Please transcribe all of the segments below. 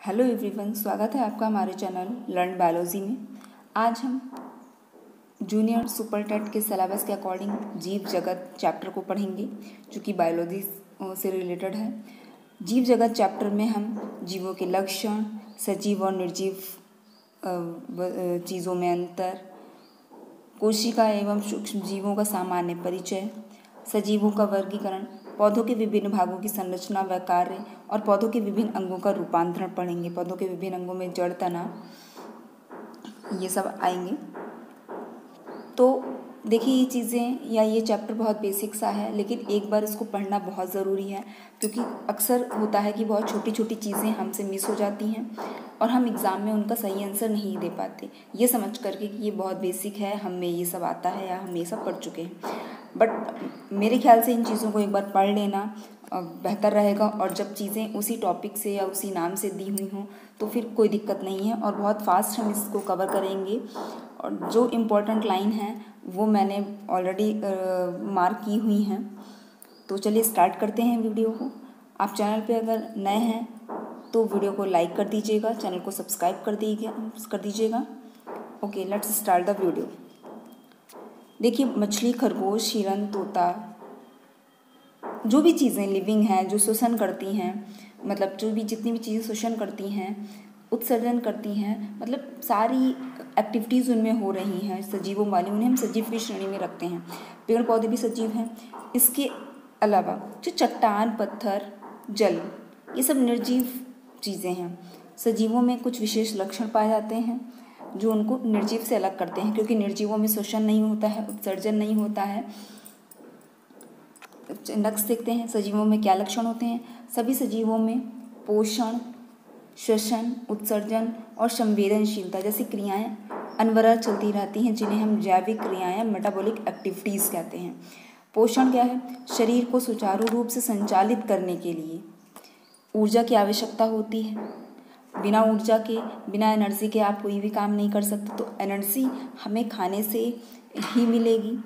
Hello everyone, स्वागत है आपका हमारे चैनल लर्न बायोलॉजी में। आज हम जूनियर सुपर टेट के सिलेबस के अकॉर्डिंग जीव जगत चैप्टर को पढ़ेंगे, जो कि बायोलॉजी से रिलेटेड है। जीव जगत चैप्टर में हम जीवों के लक्षण, सजीव और निर्जीव चीज़ों में अंतर, कोशिका एवं सूक्ष्म जीवों का सामान्य परिचय, सजीवों का वर्गीकरण, पौधों के विभिन्न भागों की संरचना व कार्य और पौधों के विभिन्न अंगों का रूपांतरण पढ़ेंगे। पौधों के विभिन्न अंगों में जड़, तना, ये सब आएंगे। तो देखिए, ये चीज़ें या ये चैप्टर बहुत बेसिक सा है, लेकिन एक बार इसको पढ़ना बहुत ज़रूरी है, क्योंकि अक्सर होता है कि बहुत छोटी छोटी चीज़ें हमसे मिस हो जाती हैं और हम एग्ज़ाम में उनका सही आंसर नहीं दे पाते, ये समझ करके कि ये बहुत बेसिक है, हमें ये सब आता है या हम ये सब पढ़ चुके हैं। बट मेरे ख्याल से इन चीज़ों को एक बार पढ़ लेना बेहतर रहेगा, और जब चीज़ें उसी टॉपिक से या उसी नाम से दी हुई हों तो फिर कोई दिक्कत नहीं है और बहुत फास्ट हम इसको कवर करेंगे। और जो इम्पोर्टेंट लाइन है वो मैंने ऑलरेडी मार्क की हुई हैं। तो चलिए स्टार्ट करते हैं वीडियो को। आप चैनल पे अगर नए हैं तो वीडियो को लाइक कर दीजिएगा, चैनल को सब्सक्राइब कर दीजिएगा। Okay, let's start the video. देखिए, मछली, खरगोश, हिरन, तोता, जो भी चीज़ें लिविंग हैं, जो श्वसन करती हैं, मतलब जितनी भी चीज़ें श्वसन करती हैं, उत्सर्जन करती हैं, मतलब सारी एक्टिविटीज़ उनमें हो रही हैं सजीवों वाली, उन्हें हम सजीव की श्रेणी में रखते हैं। पेड़ पौधे भी सजीव हैं। इसके अलावा जो चट्टान, पत्थर, जल, ये सब निर्जीव चीज़ें हैं। सजीवों में कुछ विशेष लक्षण पाए जाते हैं जो उनको निर्जीव से अलग करते हैं, क्योंकि निर्जीवों में श्वसन नहीं होता है, उत्सर्जन नहीं होता है। नेक्स्ट देखते हैं सजीवों में क्या लक्षण होते हैं। सभी सजीवों में पोषण, श्वसन, उत्सर्जन और संवेदनशीलता जैसी क्रियाएं अनवरत चलती रहती हैं, जिन्हें हम जैविक क्रियाएं, मेटाबॉलिक एक्टिविटीज़ कहते हैं। पोषण क्या है? शरीर को सुचारू रूप से संचालित करने के लिए ऊर्जा की आवश्यकता होती है। बिना ऊर्जा के, बिना एनर्जी के आप कोई भी काम नहीं कर सकते, तो एनर्जी हमें खाने से ही मिलेगी,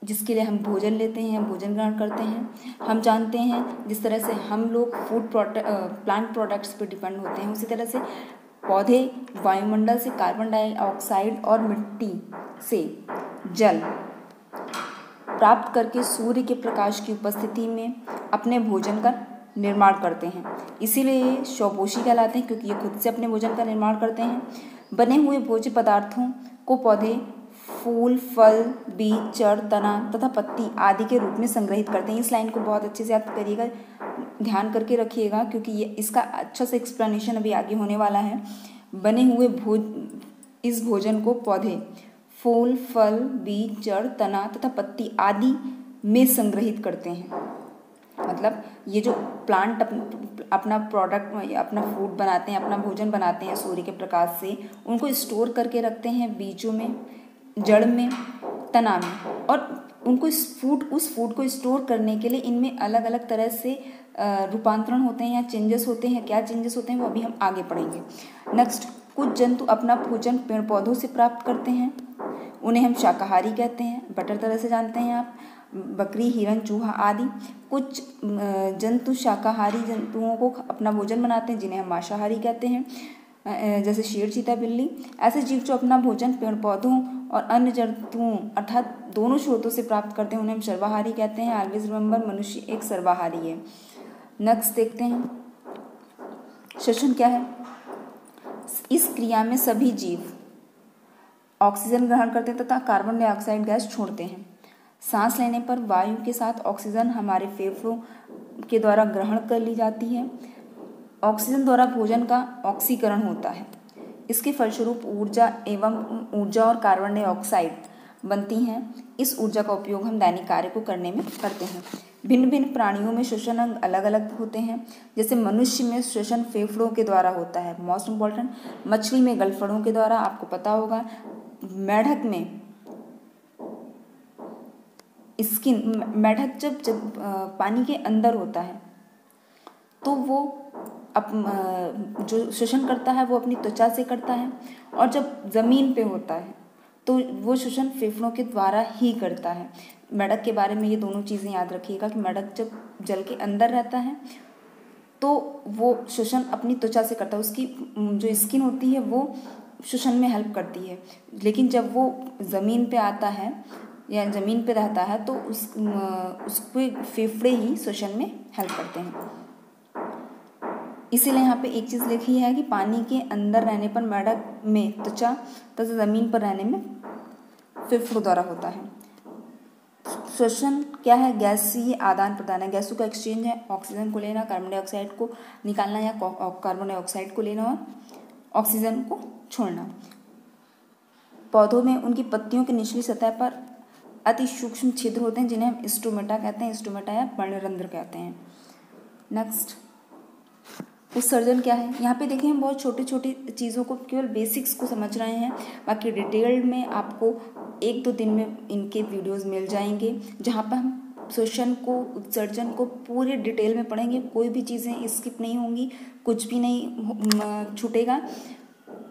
जिसके लिए हम भोजन लेते हैं, भोजन ग्रहण करते हैं। हम जानते हैं जिस तरह से हम लोग प्लांट प्रोडक्ट्स पर डिपेंड होते हैं, उसी तरह से पौधे वायुमंडल से कार्बन डाइऑक्साइड और मिट्टी से जल प्राप्त करके सूर्य के प्रकाश की उपस्थिति में अपने भोजन का निर्माण करते हैं। इसीलिए ये स्वपोषी कहलाते हैं, क्योंकि ये खुद से अपने भोजन का निर्माण करते हैं। बने हुए भोज्य पदार्थों को पौधे फूल, फल, बीज, जड़, तना तथा पत्ती आदि के रूप में संग्रहित करते हैं। इस लाइन को बहुत अच्छे से याद करिएगा, ध्यान करके रखिएगा, क्योंकि ये इसका अच्छा से एक्सप्लेनेशन अभी आगे होने वाला है। बने हुए इस भोजन को पौधे फूल, फल, बीज, जड़, तना तथा पत्ती आदि में संग्रहित करते हैं। मतलब ये जो प्लांट अपना प्रोडक्ट, अपना फूड बनाते हैं, अपना भोजन बनाते हैं सूर्य के प्रकाश से, उनको स्टोर करके रखते हैं बीजों में, जड़ में, तना में, और उनको उस फूड को स्टोर करने के लिए इनमें अलग अलग तरह से रूपांतरण होते हैं या चेंजेस होते हैं। क्या चेंजेस होते हैं वो अभी हम आगे पढ़ेंगे। नेक्स्ट, कुछ जंतु अपना भोजन पेड़ पौधों से प्राप्त करते हैं, उन्हें हम शाकाहारी कहते हैं। बेटर तरह से जानते हैं आप, बकरी, हिरन, चूहा आदि। कुछ जंतु शाकाहारी जंतुओं को अपना भोजन बनाते हैं, जिन्हें हम मांसाहारी कहते हैं, जैसे शेर, चीता, बिल्ली। ऐसे जीव जो अपना भोजन पेड़ पौधों और अन्य जंतुओं अर्थात दोनों स्रोतों से प्राप्त करते हैं, उन्हें हम सर्वाहारी कहते हैं। ऑलवेज रिमेंबर, मनुष्य एक सर्वाहारी है। नेक्स्ट देखते हैं श्वसन क्या है। इस क्रिया में सभी जीव ऑक्सीजन ग्रहण करते हैं तथा कार्बन डाइऑक्साइड गैस छोड़ते हैं। सांस लेने पर वायु के साथ ऑक्सीजन हमारे फेफड़ों के द्वारा ग्रहण कर ली जाती है। ऑक्सीजन द्वारा भोजन का ऑक्सीकरण होता है। इसके फलस्वरूप ऊर्जा और कार्बन डाइऑक्साइड बनती हैं। इस ऊर्जा का उपयोग हम दैनिक कार्य को करने में करते हैं। भिन्न भिन्न प्राणियों में श्वसन अंग अलग अलग होते हैं। जैसे मनुष्य में श्वसन फेफड़ों के द्वारा होता है, मोस्ट इम्पॉर्टेंट। मछली में गलफड़ों के द्वारा, आपको पता होगा। मेढक में मेढक जब पानी के अंदर होता है तो वो जो श्वसन करता है वो अपनी त्वचा से करता है, और जब ज़मीन पे होता है तो वो श्वसन फेफड़ों के द्वारा ही करता है। मेढक के बारे में ये दोनों चीज़ें याद रखिएगा कि मेढक जब जल के अंदर रहता है तो वो श्वसन अपनी त्वचा से करता है, उसकी जो स्किन होती है वो श्वसन में हेल्प करती है। लेकिन जब वो ज़मीन पे आता है या ज़मीन पे रहता है तो उसके फेफड़े ही श्वसन में हेल्प करते हैं। इसीलिए यहाँ पे एक चीज़ लिखी है कि पानी के अंदर रहने पर मेढक में त्वचा तथा ज़मीन पर रहने में फेफड़ों द्वारा होता है। श्वसन क्या है? गैसीय आदान प्रदान है, गैसों का एक्सचेंज है। ऑक्सीजन को लेना, कार्बन डाइऑक्साइड को निकालना या कार्बन डाइऑक्साइड को लेना और ऑक्सीजन को छोड़ना। पौधों में उनकी पत्तियों की निचली सतह पर अति सूक्ष्म छिद्र होते हैं जिन्हें हम स्टोमेटा कहते हैं, स्टोमेटा या पर्णरंध्र कहते हैं। नेक्स्ट, उत्सर्जन क्या है? यहाँ पे देखें हम बहुत छोटी छोटी चीज़ों को, केवल बेसिक्स को समझ रहे हैं। बाकी डिटेल्ड में आपको 1-2 दिन में इनके वीडियोस मिल जाएंगे जहाँ पर हम श्वसन को, उत्सर्जन को पूरे डिटेल में पढ़ेंगे। कोई भी चीज़ें स्किप नहीं होंगी, कुछ भी नहीं छूटेगा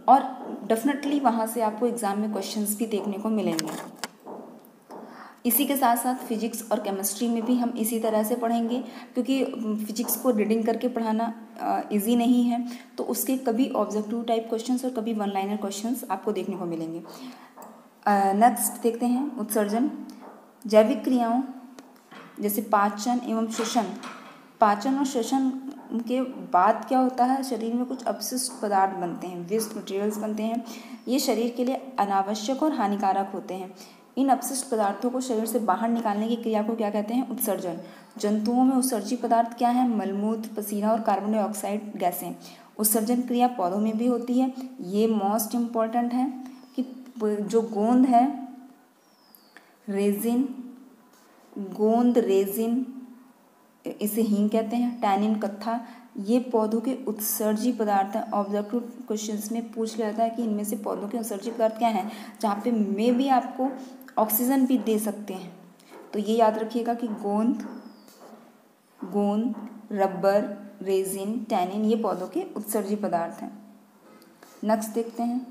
और डेफिनेटली वहाँ से आपको एग्ज़ाम में क्वेश्चंस भी देखने को मिलेंगे। इसी के साथ साथ फिजिक्स और केमिस्ट्री में भी हम इसी तरह से पढ़ेंगे, क्योंकि फिजिक्स को रीडिंग करके पढ़ाना इजी नहीं है, तो उसके कभी ऑब्जेक्टिव टाइप क्वेश्चंस और कभी वन लाइनर क्वेश्चंस आपको देखने को मिलेंगे। नेक्स्ट देखते हैं उत्सर्जन। जैविक क्रियाओं जैसे पाचन एवं श्वसन, पाचन और श्वसन के बाद क्या होता है, शरीर में कुछ अपशिष्ट पदार्थ बनते हैं, वेस्ट मटेरियल्स बनते हैं। ये शरीर के लिए अनावश्यक और हानिकारक होते हैं। इन अपशिष्ट पदार्थों को शरीर से बाहर निकालने की क्रिया को क्या कहते हैं? उत्सर्जन। जंतुओं में उत्सर्जित पदार्थ क्या है? मलमूत्र, पसीना और कार्बन डाइऑक्साइड गैसें। उत्सर्जन क्रिया पौधों में भी होती है। ये मोस्ट इम्पॉर्टेंट है कि जो गोंद है, रेजिन, गोंद, रेजिन, इसे हींग कहते हैं, टैनिन, कत्था, ये पौधों के उत्सर्जित पदार्थ हैं। ऑब्जेक्टिव क्वेश्चंस में पूछ लिया जाता है कि इनमें से पौधों के उत्सर्जित पदार्थ क्या हैं, जहाँ पे मे भी आपको ऑक्सीजन भी दे सकते हैं। तो ये याद रखिएगा कि गोंद, रबर, रेजिन, टैनिन, ये पौधों के उत्सर्जित पदार्थ हैं। नेक्स्ट देखते हैं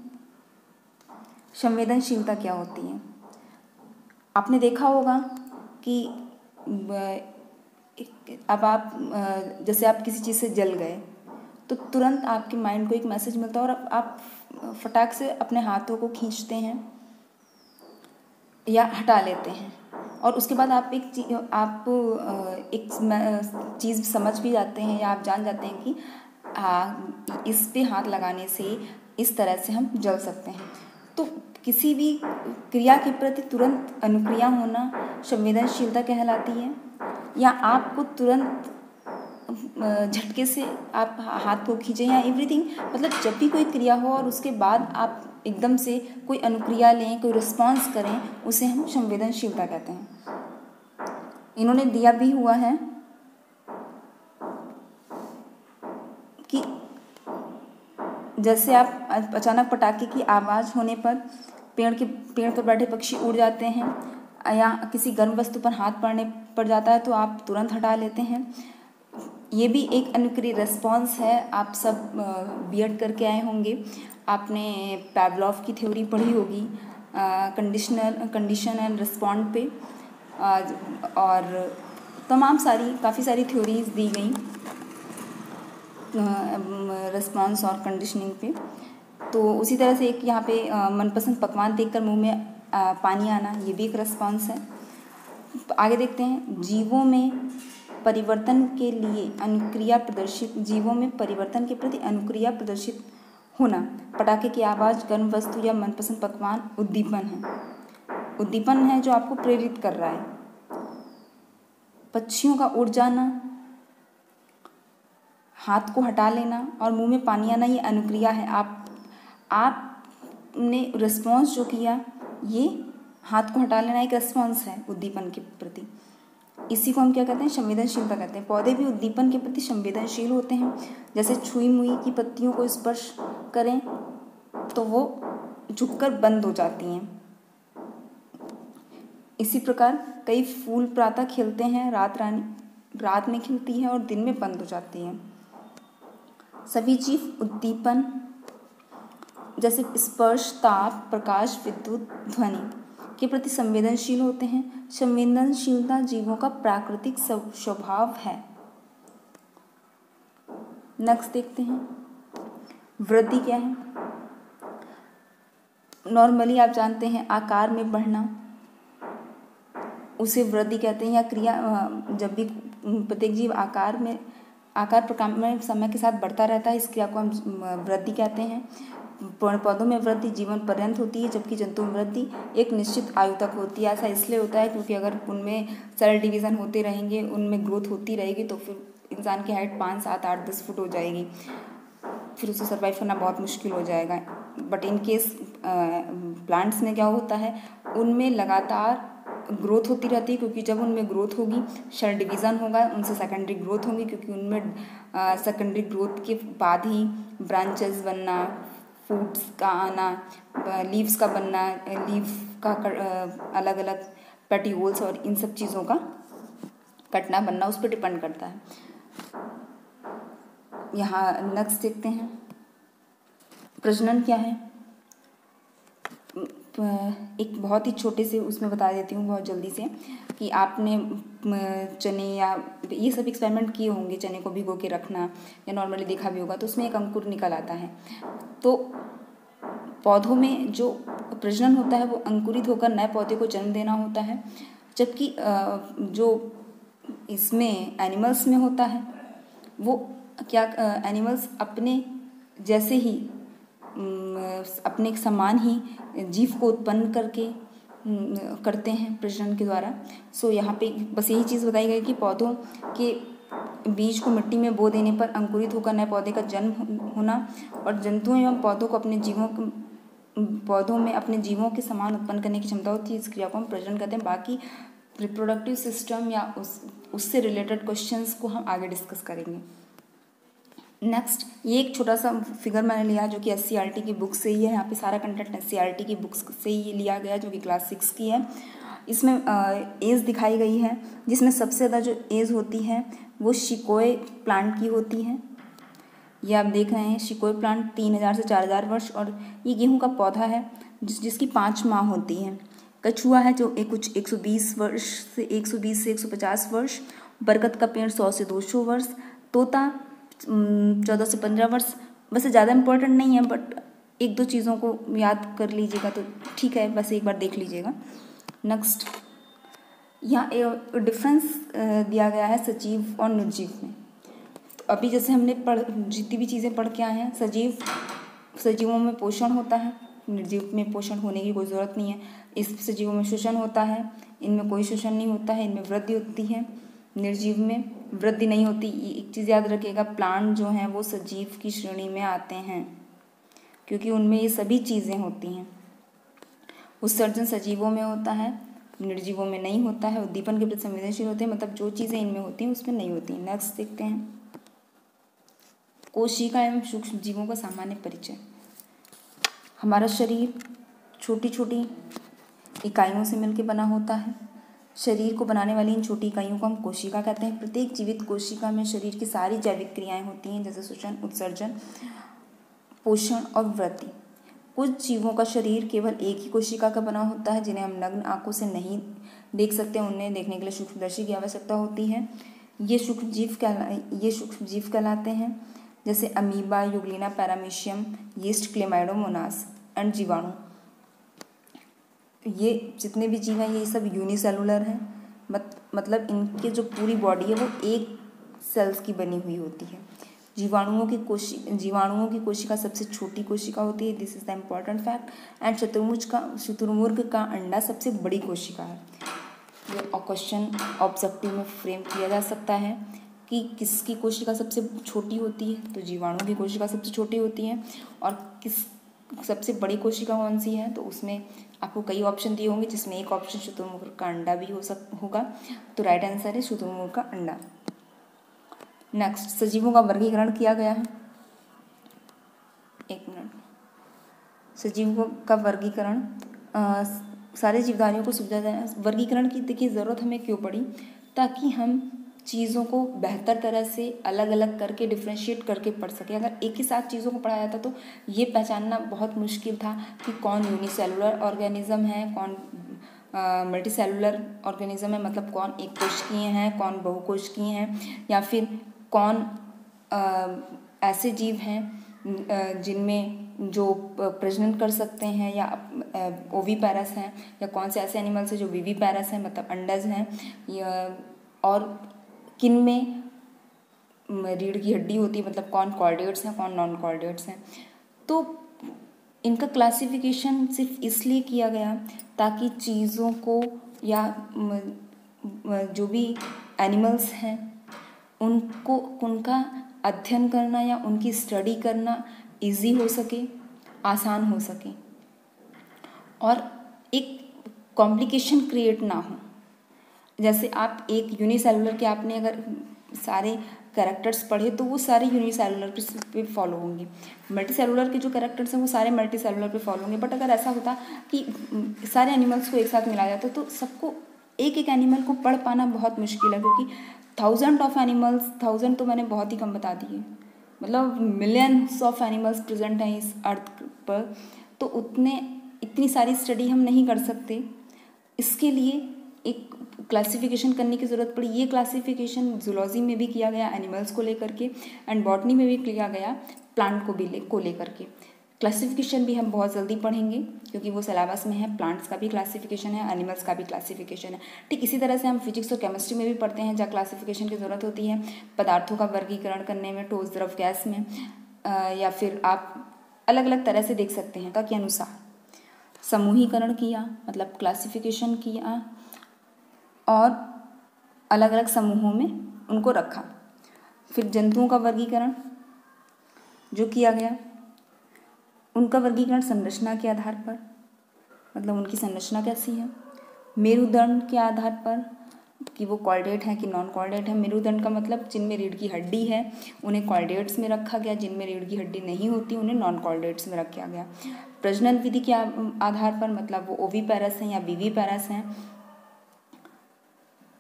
संवेदनशीलता क्या होती है। आपने देखा होगा कि अब आप जैसे आप किसी चीज़ से जल गए तो तुरंत आपके माइंड को एक मैसेज मिलता है और आप फटाक से अपने हाथों को खींचते हैं या हटा लेते हैं, और उसके बाद आप एक चीज़ समझ भी जाते हैं या आप जान जाते हैं कि इस पे हाथ लगाने से इस तरह से हम जल सकते हैं। तो किसी भी क्रिया के प्रति तुरंत अनुक्रिया होना संवेदनशीलता कहलाती है। या आपको तुरंत झटके से आप हाथ को खींचें या एवरीथिंग, मतलब जब भी कोई क्रिया हो और उसके बाद आप एकदम से कोई अनुक्रिया लें, कोई रिस्पॉन्स करें, उसे हम संवेदनशीलता कहते हैं। इन्होंने दिया भी हुआ है कि जैसे आप अचानक पटाखे की आवाज़ होने पर पेड़ पर बैठे पक्षी उड़ जाते हैं, या किसी गर्म वस्तु पर हाथ पड़ जाता है तो आप तुरंत हटा लेते हैं। ये भी एक अनुक्रिया रिस्पॉन्स है। आप सब बीएड करके आए होंगे, आपने पैवलॉव की थ्योरी पढ़ी होगी कंडीशन एंड रिस्पॉन्ड पे, और तमाम काफ़ी सारी थ्योरीज दी गई रिस्पॉन्स और कंडीशनिंग पे। तो उसी तरह से एक यहाँ पे मनपसंद पकवान देखकर मुंह में पानी आना, ये भी एक रिस्पॉन्स है। तो आगे देखते हैं जीवों में परिवर्तन के लिए अनुक्रिया प्रदर्शित, जीवों में परिवर्तन के प्रति अनुक्रिया प्रदर्शित होना। पटाखे की आवाज़, गर्म वस्तु या मनपसंद पकवान उद्दीपन है जो आपको प्रेरित कर रहा है। पक्षियों का उड़ जाना, हाथ को हटा लेना और मुंह में पानी आना, ये अनुक्रिया है। आपने रिस्पॉन्स जो किया, ये हाथ को हटा लेना एक रिस्पॉन्स है उद्दीपन के प्रति। इसी को हम क्या कहते हैं? संवेदनशीलता कहते हैं। पौधे भी उद्दीपन के प्रति संवेदनशील होते हैं। जैसे छुई मुई की पत्तियों को स्पर्श करें तो वो झुककर बंद हो जाती हैं। इसी प्रकार कई फूल प्रातः खिलते हैं, रात में खिलती है और दिन में बंद हो जाती है। सभी जीव उद्दीपन जैसे स्पर्श, ताप, प्रकाश, विद्युत, ध्वनि के प्रति संवेदनशील होते हैं। संवेदनशीलता जीवों का प्राकृतिक स्वभाव है। नेक्स्ट देखते हैं वृद्धि क्या है। नॉर्मली आप जानते हैं आकार में बढ़ना उसे वृद्धि कहते हैं, या क्रिया जब भी प्रत्येक जीव आकार प्रकार में समय के साथ बढ़ता रहता है, इस क्रिया को हम वृद्धि कहते हैं। पौधों में वृद्धि जीवन पर्यंत होती है, जबकि जंतु में वृद्धि एक निश्चित आयु तक होती है। ऐसा इसलिए होता है क्योंकि अगर उनमें सेल डिवीज़न होते रहेंगे, उनमें ग्रोथ होती रहेगी, तो फिर इंसान की हाइट 5, 7, 8, 10 फुट हो जाएगी, फिर उसे सर्वाइव करना बहुत मुश्किल हो जाएगा। बट इन केस प्लांट्स में क्या होता है, उनमें लगातार ग्रोथ होती रहती है, क्योंकि जब उनमें ग्रोथ होगी सेल डिवीज़न होगा, उनसे सेकेंडरी ग्रोथ होगी, क्योंकि उनमें सेकेंडरी ग्रोथ के बाद ही ब्रांचेस बनना, फ्रूट्स का आना, लीव्स का बनना, लीव का अलग अलग पेटियोल्स और इन सब चीज़ों का कटना बनना उस पर डिपेंड करता है। यहाँ नेक्स्ट देखते हैं प्रजनन क्या है। एक बहुत ही छोटे से उसमें बता देती हूँ बहुत जल्दी से कि आपने चने या ये सब एक्सपेरिमेंट किए होंगे, चने को भिगो के रखना या नॉर्मली देखा भी होगा, तो उसमें एक अंकुर निकल आता है। तो पौधों में जो प्रजनन होता है वो अंकुरित होकर नए पौधे को जन्म देना होता है, जबकि जो इसमें एनिमल्स में होता है वो क्या एनिमल्स अपने जैसे ही अपने समान ही जीव को उत्पन्न करके करते हैं प्रजनन के द्वारा। सो यहाँ पे बस यही चीज़ बताई गई कि पौधों के बीज को मिट्टी में बो देने पर अंकुरित होकर नए पौधे का जन्म होना, और जंतुओं एवं पौधों में अपने जीवों के समान उत्पन्न करने की क्षमता होती है। इस क्रिया को हम प्रजनन कहते हैं। बाकी रिप्रोडक्टिव सिस्टम या उससे रिलेटेड क्वेश्चंस को हम आगे डिस्कस करेंगे। नेक्स्ट, ये एक छोटा सा फिगर मैंने लिया जो कि SCERT की बुक से ही है। यहाँ पे सारा कंटेंट SCERT की बुक्स से ही लिया गया जो कि क्लास 6 की है। इसमें एज दिखाई गई है, जिसमें सबसे ज़्यादा जो एज होती है वो शिकोए प्लांट की होती है। ये आप देख रहे हैं शिकोए प्लांट 3000 से 4000 वर्ष, और ये गेहूं का पौधा है जिसकी 5 माह होती है। कछुआ है जो कुछ 120 से 150 वर्ष। बरगद का पेड़ 100 से 200 वर्ष। तोता 14 से 15 वर्ष। वैसे ज़्यादा इम्पोर्टेंट नहीं है, बट एक दो चीज़ों को याद कर लीजिएगा तो ठीक है, बस एक बार देख लीजिएगा। नेक्स्ट, यहाँ डिफरेंस दिया गया है सजीव और निर्जीव में। तो अभी जैसे हमने जितनी भी चीज़ें पढ़ के आए हैं, सजीवों में पोषण होता है, निर्जीव में पोषण होने की कोई ज़रूरत नहीं है। इस सजीवों में शोषण होता है, इनमें कोई शोषण नहीं होता है, इनमें वृद्धि होती है, निर्जीव में वृद्धि नहीं होती। एक चीज़ याद रखिएगा, प्लांट जो हैं वो सजीव की श्रेणी में आते हैं क्योंकि उनमें ये सभी चीज़ें होती हैं। उत्सर्जन सजीवों में होता है, निर्जीवों में नहीं होता है। उद्दीपन के प्रति संवेदनशील होते हैं, मतलब जो चीज़ें इनमें होती हैं उसमें नहीं होती। नेक्स्ट देखते हैं कोशिका एवं सूक्ष्म जीवों का सामान्य परिचय। हमारा शरीर छोटी छोटी इकाइयों से मिलकर बना होता है। शरीर को बनाने वाली इन छोटी इकाइयों को हम कोशिका कहते हैं। प्रत्येक जीवित कोशिका में शरीर की सारी जैविक क्रियाएं होती हैं, जैसे श्वसन, उत्सर्जन, पोषण और वृद्धि। कुछ जीवों का शरीर केवल एक ही कोशिका का बना होता है, जिन्हें हम नग्न आंखों से नहीं देख सकते। उन्हें देखने के लिए सूक्ष्मदर्शी की आवश्यकता होती है। ये सूक्ष्म जीव कहलाते हैं, जैसे amoeba, Euglena, paramecium, yeast, Chlamydomonas and जीवाणु। ये जितने भी जीव हैं ये सब यूनिसेलुलर हैं, मतलब इनके जो पूरी बॉडी है वो एक सेल्स की बनी हुई होती है। जीवाणुओं की कोशिका सबसे छोटी कोशिका होती है। This is the important fact. And शुतुरमुर्ग का अंडा सबसे बड़ी कोशिका है। ये क्वेश्चन ऑब्जेक्टिव में फ्रेम किया जा सकता है कि किसकी कोशिका सबसे छोटी होती है, तो जीवाणु की कोशिका सबसे छोटी होती है। और किस सबसे बड़ी कोशिका कौन सी है, तो उसमें आपको कई ऑप्शन दिए होंगे, जिसमें एक ऑप्शन शुतुरमुर्ग का अंडा भी होगा। तो राइट आंसर है शुतुरमुर्ग का अंडा। नेक्स्ट, सजीवों का वर्गीकरण किया गया है। एक मिनट। सजीवों का वर्गीकरण सारे जीवधारियों को सुविधा देना। वर्गीकरण की देखिए ज़रूरत हमें क्यों पड़ी, ताकि हम चीज़ों को बेहतर तरह से अलग अलग करके डिफ्रेंशिएट करके पढ़ सकें। अगर एक ही साथ चीज़ों को पढ़ाया जाता तो ये पहचानना बहुत मुश्किल था कि कौन यूनिसेलुलर ऑर्गेनिज्म है, कौन मल्टीसेलुलर ऑर्गेनिज्म है, मतलब कौन एक कोशिकीय हैं, कौन बहुकोशिकीय हैं, या फिर कौन ऐसे जीव हैं जिनमें जो प्रजनन कर सकते हैं या ओवीपैरस हैं, या कौन से ऐसे एनिमल्स हैं जो विवीपैरस हैं मतलब अंडज हैं, और किन में रीढ़ की हड्डी होती है मतलब कौन कॉर्डेट्स हैं कौन नॉन कॉर्डेट्स हैं। तो इनका क्लासिफिकेशन सिर्फ इसलिए किया गया ताकि चीज़ों को या जो भी एनिमल्स हैं उनको उनका अध्ययन करना या उनकी स्टडी करना इजी हो सके, आसान हो सके, और एक कॉम्प्लिकेशन क्रिएट ना हो। जैसे आप एक यूनिसेलुलर के आपने अगर सारे कैरेक्टर्स पढ़े तो वो सारे यूनिसेलुलर पे फॉलो होंगे, मल्टी सेलुलर के जो कैरेक्टर्स हैं वो सारे मल्टी सेलुलर पे फॉलो होंगे। बट अगर ऐसा होता कि सारे एनिमल्स को एक साथ मिलाया जाता तो सबको एक एक एनिमल को पढ़ पाना बहुत मुश्किल है, क्योंकि 1000 ऑफ एनिमल्स, 1000 तो मैंने बहुत ही कम बता दिए, मतलब मिलियंस ऑफ एनिमल्स प्रेजेंट हैं इस अर्थ पर, तो इतनी सारी स्टडी हम नहीं कर सकते। इसके लिए एक क्लासिफिकेशन करने की ज़रूरत पड़ी। ये क्लासिफिकेशन जूलॉजी में भी किया गया एनिमल्स को लेकर के, एंड बॉटनी में भी किया गया प्लांट को लेकर के। क्लासिफिकेशन भी हम बहुत जल्दी पढ़ेंगे क्योंकि वो सिलेबस में है। प्लांट्स का भी क्लासिफिकेशन है, एनिमल्स का भी क्लासिफिकेशन है। ठीक इसी तरह से हम फिजिक्स और केमिस्ट्री में भी पढ़ते हैं जहाँ क्लासिफिकेशन की ज़रूरत होती है पदार्थों का वर्गीकरण करने में, ठोस द्रव गैस में, या फिर आप अलग अलग तरह से देख सकते हैं का के अनुसार समूहीकरण किया मतलब क्लासिफिकेशन किया और अलग अलग समूहों में उनको रखा। फिर जंतुओं का वर्गीकरण जो किया गया, उनका वर्गीकरण संरचना के आधार पर, मतलब उनकी संरचना कैसी है, मेरुदंड के आधार पर कि वो कॉर्डेट है कि नॉन कॉर्डेट है। मेरुदंड का मतलब जिनमें रीढ़ की हड्डी है उन्हें कॉर्डेट्स में रखा गया, जिनमें रीढ़ की हड्डी नहीं होती उन्हें नॉन कॉर्डेट्स में रखा गया। प्रजनन विधि के आधार पर मतलब वो ओवीपैरस हैं या विवीपैरस हैं।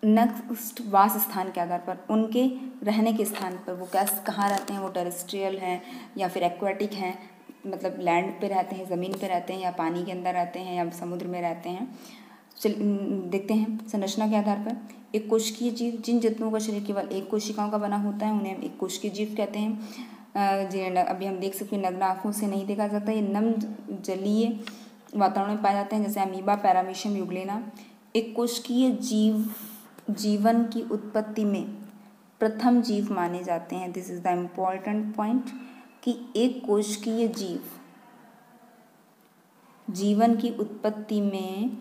नेक्स्ट वास स्थान के आधार पर, उनके रहने के स्थान पर, वो कहाँ रहते हैं, वो टेरेस्ट्रियल हैं या फिर एक्वेटिक हैं, मतलब लैंड पे रहते हैं, ज़मीन पे रहते हैं, या पानी के अंदर रहते हैं, या समुद्र में रहते हैं। देखते हैं संरचना के आधार पर। एक कोशिकीय जीव, जिन जंतुओं का शरीर केवल एक कोशिकाओं का बना होता है उन्हें हम एक कोशिकीय जीव कहते हैं। अभी हम देख सकते हैं नग्न आँखों से नहीं देखा जाता, ये नम्र जलीय वातावरण में पाए जाते हैं जैसे अमीबा, पैरामीशियम, यूग्लेना। एक कोशिकीय जीव जीवन की उत्पत्ति में प्रथम जीव माने जाते हैं। This is the important point कि एक कोशिकीय जीव जीवन की उत्पत्ति में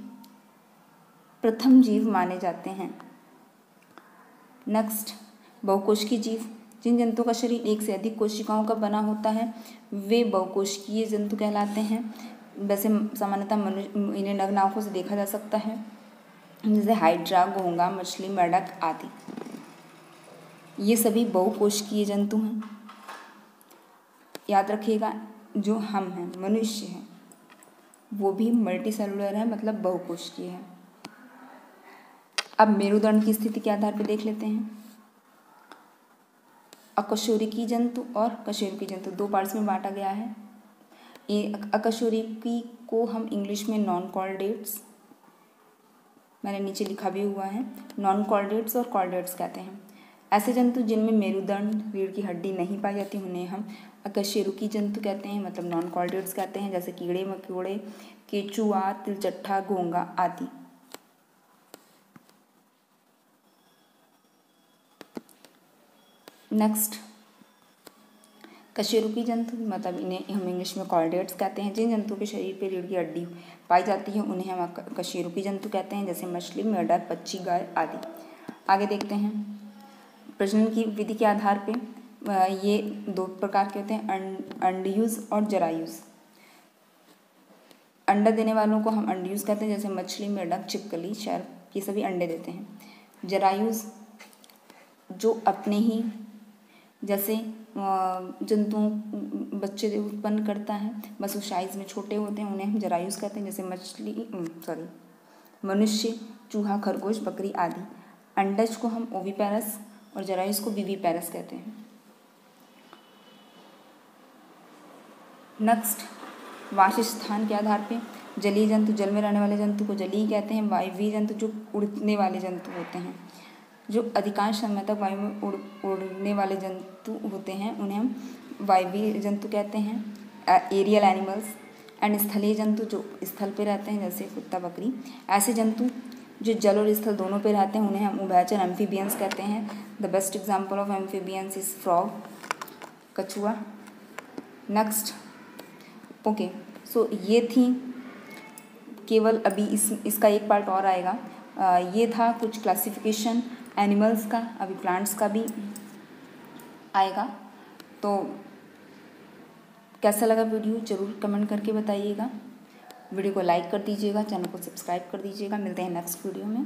प्रथम जीव माने जाते हैं। नेक्स्ट, बहुकोशिकीय जीव, जिन जंतुओं का शरीर एक से अधिक कोशिकाओं का बना होता है वे बहुकोशिकीय जंतु कहलाते हैं। वैसे सामान्यतः इन्हें नग्न आँखों से देखा जा सकता है, जैसे हाइड्रा, घोंगा, मछली, मेंढक आदि। ये सभी बहुकोशिकीय जंतु हैं। याद रखिएगा, जो हम हैं, मनुष्य हैं, वो भी मल्टी सेलुलर है, मतलब बहुकोशिकीय है। अब मेरुदंड की स्थिति के आधार पर देख लेते हैं। अकशेरुकी जंतु और कशेरुकी जंतु दो पार्ट्स में बांटा गया है। ये अकशेरुकी को हम इंग्लिश में नॉन कॉर्डेट्स, मैंने नीचे लिखा भी हुआ है, नॉन कॉर्डेट्स और कॉर्डेट्स कहते हैं। ऐसे जंतु जिनमें मेरुदंड, रीढ़ की हड्डी नहीं पाई जाती उन्हें हम अकशेरुकी जंतु कहते हैं, मतलब नॉन कॉर्डेट्स कहते हैं, जैसे कीड़े मकोड़े, केचुआ, तिलचट्टा, घोंगा आदि। नेक्स्ट, कशेरुकी जंतु, मतलब इन्हें हम इंग्लिश में कॉर्डेट्स कहते हैं। जिन जंतुओं के शरीर पर रीढ़ की हड्डी पाई जाती है उन्हें हम कशेरुकी जंतु कहते हैं, जैसे मछली, मेंढक, पक्षी, गाय आदि। आगे देखते हैं, प्रजनन की विधि के आधार पे ये दो प्रकार के होते हैं, अंडयुज और जरायुज। अंडा देने वालों को हम अंडयुज कहते हैं, जैसे मछली, मेंढक, छिपकली, शार्क, ये सभी अंडे देते हैं। जरायुज जो अपने ही जैसे जंतुओं बच्चे उत्पन्न करता है, बस वो साइज में छोटे होते हैं, उन्हें हम जरायुज कहते हैं, जैसे मनुष्य, चूहा, खरगोश, बकरी आदि। अंडज को हम ओविपेरस और जरायुज को विविपेरस कहते हैं। नेक्स्ट, वासस्थान के आधार पे जलीय जंतु, जल में रहने वाले जंतु को जलीय कहते हैं। वायवीय जंतु जो उड़ने वाले जंतु होते हैं, जो अधिकांश समय तक वायु में उड़ने वाले जंतु होते हैं उन्हें हम वायवीय जंतु कहते हैं। एरियल एनिमल्स एंड स्थलीय जंतु जो स्थल पे रहते हैं जैसे कुत्ता बकरी। ऐसे जंतु जो जल और स्थल दोनों पे रहते हैं उन्हें हम उभयचर एम्फीबियंस कहते हैं। The best example of amphibians is frog, कछुआ। नेक्स्ट, ओके, सो ये थी केवल, अभी इसका एक पार्ट और आएगा। ये था कुछ क्लासिफिकेशन एनिमल्स का, अभी प्लांट्स का भी आएगा। तो कैसा लगा वीडियो ज़रूर कमेंट करके बताइएगा। वीडियो को लाइक कर दीजिएगा, चैनल को सब्सक्राइब कर दीजिएगा। मिलते हैं नेक्स्ट वीडियो में।